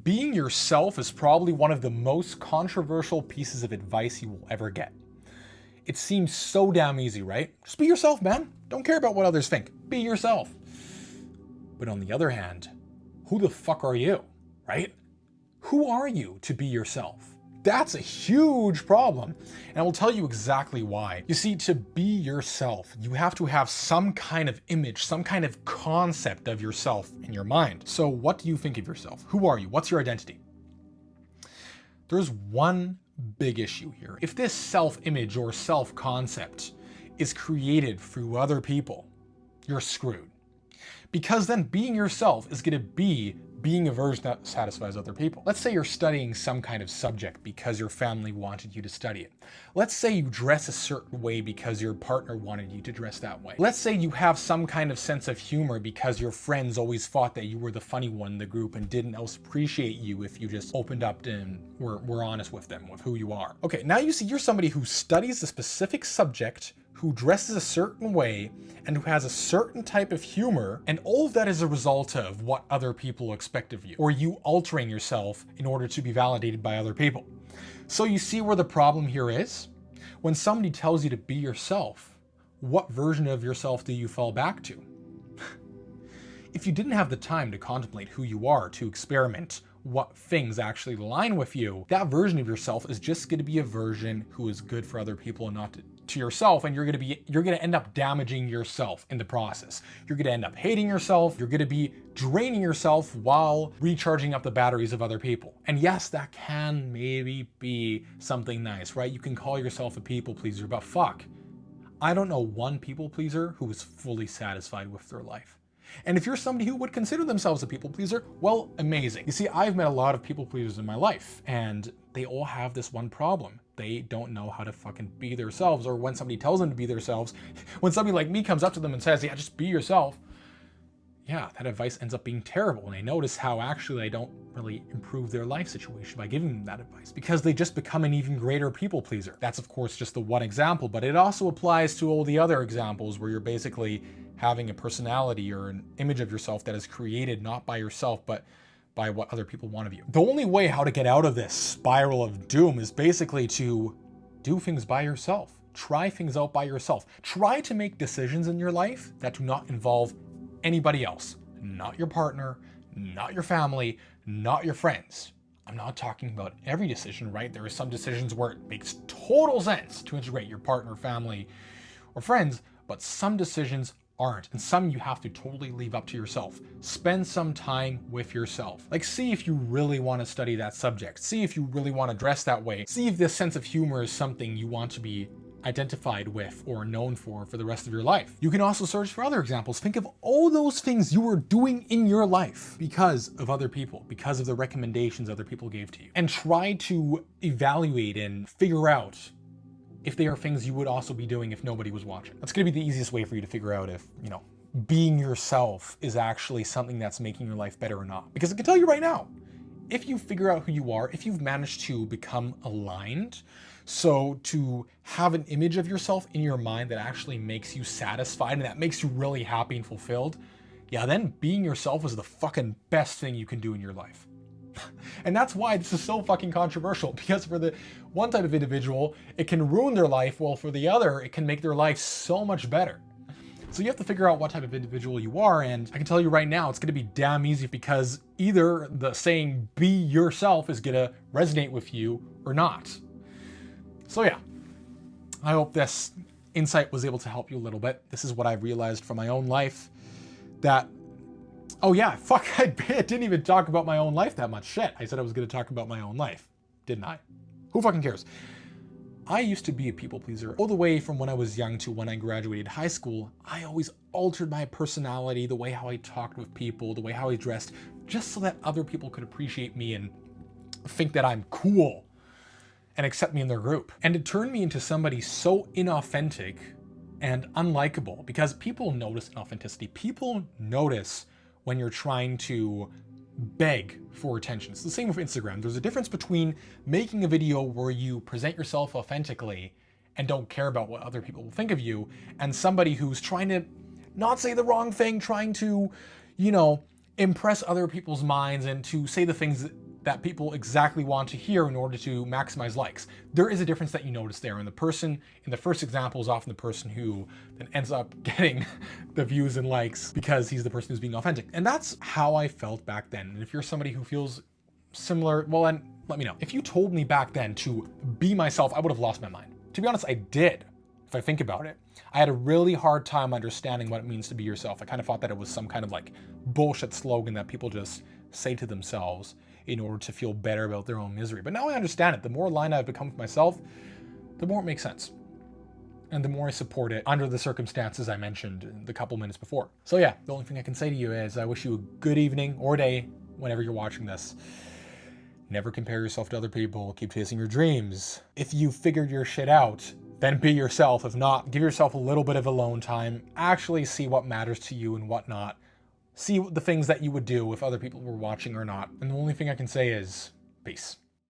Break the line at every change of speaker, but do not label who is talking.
Being yourself is probably one of the most controversial pieces of advice you will ever get. It seems so damn easy, right? Just be yourself, man. Don't care about what others think. Be yourself. But on the other hand, who the fuck are you, right? Who are you to be yourself? That's a huge problem, and I will tell you exactly why. You see, to be yourself, you have to have some kind of image, some kind of concept of yourself in your mind. So what do you think of yourself? Who are you? What's your identity? There's one big issue here. If this self-image or self-concept is created through other people, you're screwed. Because then being yourself is going to be being a version that satisfies other people. Let's say you're studying some kind of subject because your family wanted you to study it. Let's say you dress a certain way because your partner wanted you to dress that way. Let's say you have some kind of sense of humor because your friends always thought that you were the funny one in the group and didn't else appreciate you if you just opened up and were honest with them, with who you are. Okay, now you see you're somebody who studies a specific subject, who dresses a certain way, and who has a certain type of humor, and all of that is a result of what other people expect of you, or you altering yourself in order to be validated by other people. So you see where the problem here is? When somebody tells you to be yourself, what version of yourself do you fall back to? If you didn't have the time to contemplate who you are, to experiment what things actually align with you, that version of yourself is just going to be a version who is good for other people and not to yourself, and you're going to end up damaging yourself in the process. You're going to end up hating yourself. You're going to be draining yourself while recharging up the batteries of other people. And yes, that can maybe be something nice, right? You can call yourself a people pleaser, but fuck, I don't know one people pleaser who is fully satisfied with their life. And if you're somebody who would consider themselves a people pleaser, well, amazing. You see, I've met a lot of people pleasers in my life, and they all have this one problem. They don't know how to fucking be themselves, or when somebody tells them to be themselves, when somebody like me comes up to them and says, yeah, just be yourself, yeah, that advice ends up being terrible. And I notice how actually I don't really improve their life situation by giving them that advice, because they just become an even greater people pleaser. That's of course just the one example, but it also applies to all the other examples where you're basically having a personality or an image of yourself that is created not by yourself, but by what other people want of you. The only way how to get out of this spiral of doom is basically to do things by yourself. Try things out by yourself. Try to make decisions in your life that do not involve anybody else. Not your partner, not your family, not your friends. I'm not talking about every decision, right? There are some decisions where it makes total sense to integrate your partner, family, or friends, but some decisions aren't, and some you have to totally leave up to yourself. Spend some time with yourself. Like, see if you really want to study that subject. See if you really want to dress that way. See if this sense of humor is something you want to be identified with or known for the rest of your life. You can also search for other examples. Think of all those things you were doing in your life because of other people, because of the recommendations other people gave to you, and try to evaluate and figure out if they are things you would also be doing if nobody was watching. That's going to be the easiest way for you to figure out if, being yourself is actually something that's making your life better or not. Because I can tell you right now, if you figure out who you are, if you've managed to become aligned, so to have an image of yourself in your mind that actually makes you satisfied and that makes you really happy and fulfilled, yeah, then being yourself is the fucking best thing you can do in your life. And that's why this is so fucking controversial, because for the one type of individual, it can ruin their life, while for the other, it can make their life so much better. So you have to figure out what type of individual you are, and I can tell you right now, it's gonna be damn easy, because either the saying, be yourself, is gonna resonate with you or not. So yeah, I hope this insight was able to help you a little bit. This is what I've realized from my own life, that oh yeah, fuck, I didn't even talk about my own life that much. Shit, I said I was going to talk about my own life, didn't I? Who fucking cares? I used to be a people pleaser all the way from when I was young to when I graduated high school. I always altered my personality, the way how I talked with people, the way how I dressed, just so that other people could appreciate me and think that I'm cool and accept me in their group. And it turned me into somebody so inauthentic and unlikable, because people notice inauthenticity. People notice when you're trying to beg for attention. It's the same with Instagram. There's a difference between making a video where you present yourself authentically and don't care about what other people will think of you, and somebody who's trying to not say the wrong thing, trying to, impress other people's minds and to say the things that people exactly want to hear in order to maximize likes. There is a difference that you notice there. And the person in the first example is often the person who then ends up getting the views and likes because he's the person who's being authentic. And that's how I felt back then. And if you're somebody who feels similar, well, then let me know. If you told me back then to be myself, I would have lost my mind. To be honest, I did. If I think about it, I had a really hard time understanding what it means to be yourself. I kind of thought that it was some kind of like bullshit slogan that people just say to themselves in order to feel better about their own misery. But now I understand it. The more aligned I've become with myself, the more it makes sense. And the more I support it under the circumstances I mentioned the couple minutes before. So yeah, the only thing I can say to you is I wish you a good evening or day whenever you're watching this. Never compare yourself to other people. Keep chasing your dreams. If you figured your shit out, then be yourself. If not, give yourself a little bit of alone time. Actually see what matters to you and what not. See the things that you would do if other people were watching or not. And the only thing I can say is peace.